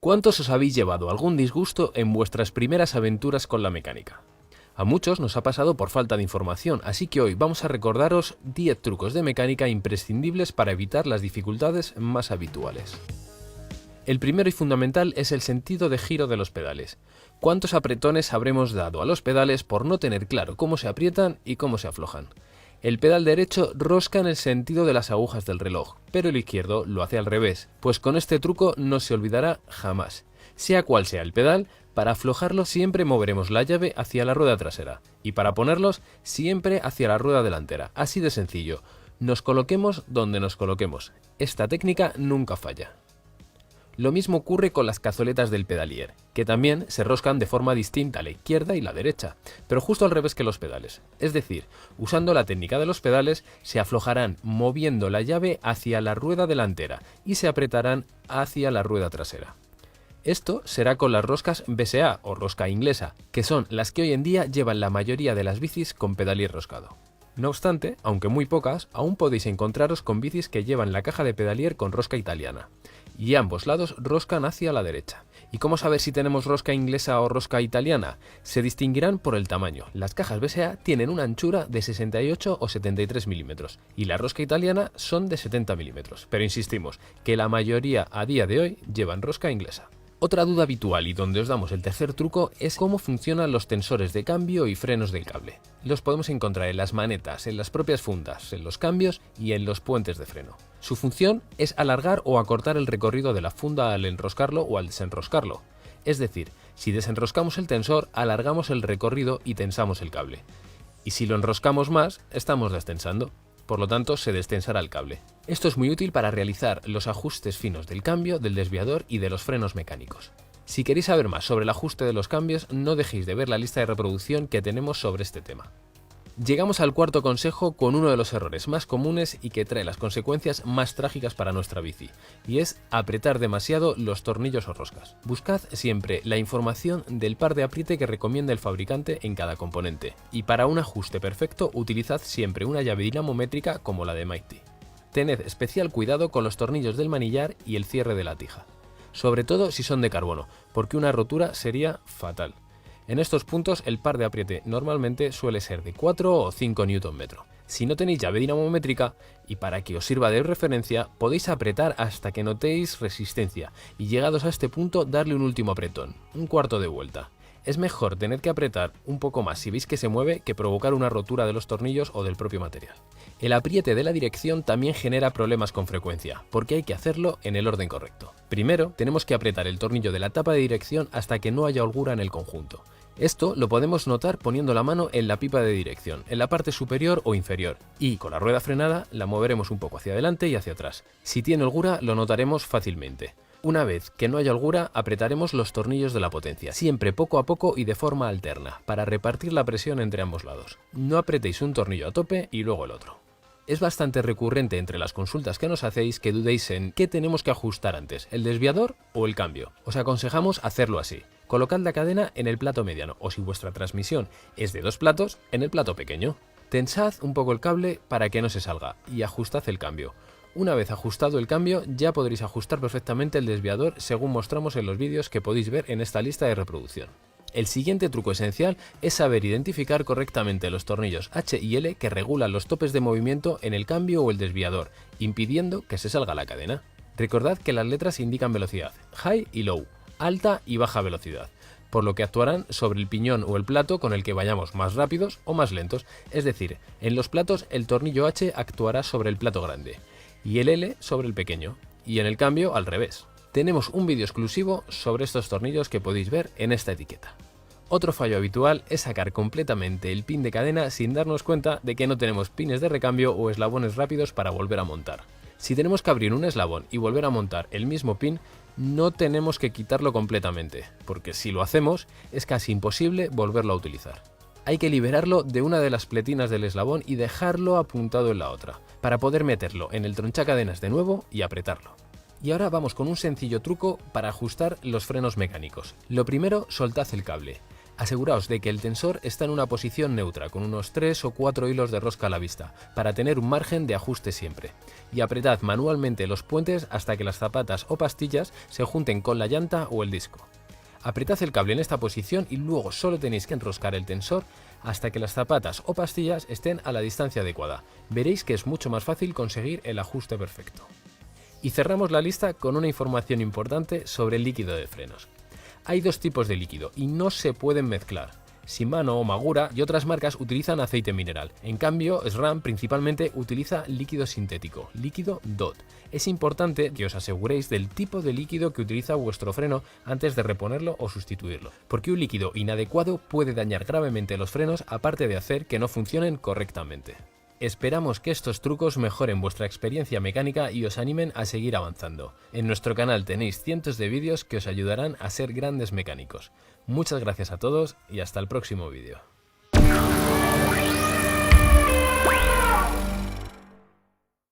¿Cuántos os habéis llevado algún disgusto en vuestras primeras aventuras con la mecánica? A muchos nos ha pasado por falta de información, así que hoy vamos a recordaros 10 trucos de mecánica imprescindibles para evitar las dificultades más habituales. El primero y fundamental es el sentido de giro de los pedales. ¿Cuántos apretones habremos dado a los pedales por no tener claro cómo se aprietan y cómo se aflojan? El pedal derecho rosca en el sentido de las agujas del reloj, pero el izquierdo lo hace al revés, pues con este truco no se olvidará jamás. Sea cual sea el pedal, para aflojarlo siempre moveremos la llave hacia la rueda trasera, y para ponerlos siempre hacia la rueda delantera, así de sencillo. Nos coloquemos donde nos coloquemos, esta técnica nunca falla. Lo mismo ocurre con las cazoletas del pedalier, que también se roscan de forma distinta a la izquierda y la derecha, pero justo al revés que los pedales. Es decir, usando la técnica de los pedales, se aflojarán moviendo la llave hacia la rueda delantera y se apretarán hacia la rueda trasera. Esto será con las roscas BSA o rosca inglesa, que son las que hoy en día llevan la mayoría de las bicis con pedalier roscado. No obstante, aunque muy pocas, aún podéis encontraros con bicis que llevan la caja de pedalier con rosca italiana, y ambos lados roscan hacia la derecha. ¿Y cómo saber si tenemos rosca inglesa o rosca italiana? Se distinguirán por el tamaño. Las cajas BSA tienen una anchura de 68 o 73 milímetros y la rosca italiana son de 70 milímetros, pero insistimos que la mayoría a día de hoy llevan rosca inglesa. Otra duda habitual y donde os damos el tercer truco es cómo funcionan los tensores de cambio y frenos del cable. Los podemos encontrar en las manetas, en las propias fundas, en los cambios y en los puentes de freno. Su función es alargar o acortar el recorrido de la funda al enroscarlo o al desenroscarlo. Es decir, si desenroscamos el tensor, alargamos el recorrido y tensamos el cable. Y si lo enroscamos más, estamos destensando. Por lo tanto, se destensará el cable. Esto es muy útil para realizar los ajustes finos del cambio, del desviador y de los frenos mecánicos. Si queréis saber más sobre el ajuste de los cambios, no dejéis de ver la lista de reproducción que tenemos sobre este tema. Llegamos al cuarto consejo con uno de los errores más comunes y que trae las consecuencias más trágicas para nuestra bici, y es apretar demasiado los tornillos o roscas. Buscad siempre la información del par de apriete que recomienda el fabricante en cada componente, y para un ajuste perfecto utilizad siempre una llave dinamométrica como la de Mighty. Tened especial cuidado con los tornillos del manillar y el cierre de la tija, sobre todo si son de carbono, porque una rotura sería fatal. En estos puntos el par de apriete normalmente suele ser de 4 o 5 Nm. Si no tenéis llave dinamométrica, y para que os sirva de referencia, podéis apretar hasta que notéis resistencia y llegados a este punto darle un último apretón, un cuarto de vuelta. Es mejor tener que apretar un poco más si veis que se mueve que provocar una rotura de los tornillos o del propio material. El apriete de la dirección también genera problemas con frecuencia, porque hay que hacerlo en el orden correcto. Primero, tenemos que apretar el tornillo de la tapa de dirección hasta que no haya holgura en el conjunto. Esto lo podemos notar poniendo la mano en la pipa de dirección, en la parte superior o inferior, y con la rueda frenada la moveremos un poco hacia adelante y hacia atrás. Si tiene holgura lo notaremos fácilmente. Una vez que no haya holgura, apretaremos los tornillos de la potencia, siempre poco a poco y de forma alterna, para repartir la presión entre ambos lados. No apretéis un tornillo a tope y luego el otro. Es bastante recurrente entre las consultas que nos hacéis que dudéis en qué tenemos que ajustar antes, el desviador o el cambio. Os aconsejamos hacerlo así. Colocad la cadena en el plato mediano o si vuestra transmisión es de 2 platos, en el plato pequeño. Tensad un poco el cable para que no se salga y ajustad el cambio. Una vez ajustado el cambio, ya podréis ajustar perfectamente el desviador según mostramos en los vídeos que podéis ver en esta lista de reproducción. El siguiente truco esencial es saber identificar correctamente los tornillos H y L que regulan los topes de movimiento en el cambio o el desviador, impidiendo que se salga la cadena. Recordad que las letras indican velocidad, high y low, alta y baja velocidad, por lo que actuarán sobre el piñón o el plato con el que vayamos más rápidos o más lentos, es decir, en los platos el tornillo H actuará sobre el plato grande y el L sobre el pequeño, y en el cambio al revés. Tenemos un vídeo exclusivo sobre estos tornillos que podéis ver en esta etiqueta. Otro fallo habitual es sacar completamente el pin de cadena sin darnos cuenta de que no tenemos pines de recambio o eslabones rápidos para volver a montar. Si tenemos que abrir un eslabón y volver a montar el mismo pin, no tenemos que quitarlo completamente, porque si lo hacemos es casi imposible volverlo a utilizar. Hay que liberarlo de una de las pletinas del eslabón y dejarlo apuntado en la otra, para poder meterlo en el tronchacadenas de nuevo y apretarlo. Y ahora vamos con un sencillo truco para ajustar los frenos mecánicos. Lo primero, soltad el cable. Aseguraos de que el tensor está en una posición neutra, con unos 3 o 4 hilos de rosca a la vista, para tener un margen de ajuste siempre. Y apretad manualmente los puentes hasta que las zapatas o pastillas se junten con la llanta o el disco. Apretad el cable en esta posición y luego solo tenéis que enroscar el tensor hasta que las zapatas o pastillas estén a la distancia adecuada. Veréis que es mucho más fácil conseguir el ajuste perfecto. Y cerramos la lista con una información importante sobre el líquido de frenos. Hay dos tipos de líquido y no se pueden mezclar. Shimano o Magura y otras marcas utilizan aceite mineral. En cambio, SRAM principalmente utiliza líquido sintético, líquido DOT. Es importante que os aseguréis del tipo de líquido que utiliza vuestro freno antes de reponerlo o sustituirlo, porque un líquido inadecuado puede dañar gravemente los frenos, aparte de hacer que no funcionen correctamente. Esperamos que estos trucos mejoren vuestra experiencia mecánica y os animen a seguir avanzando. En nuestro canal tenéis cientos de vídeos que os ayudarán a ser grandes mecánicos. Muchas gracias a todos y hasta el próximo vídeo.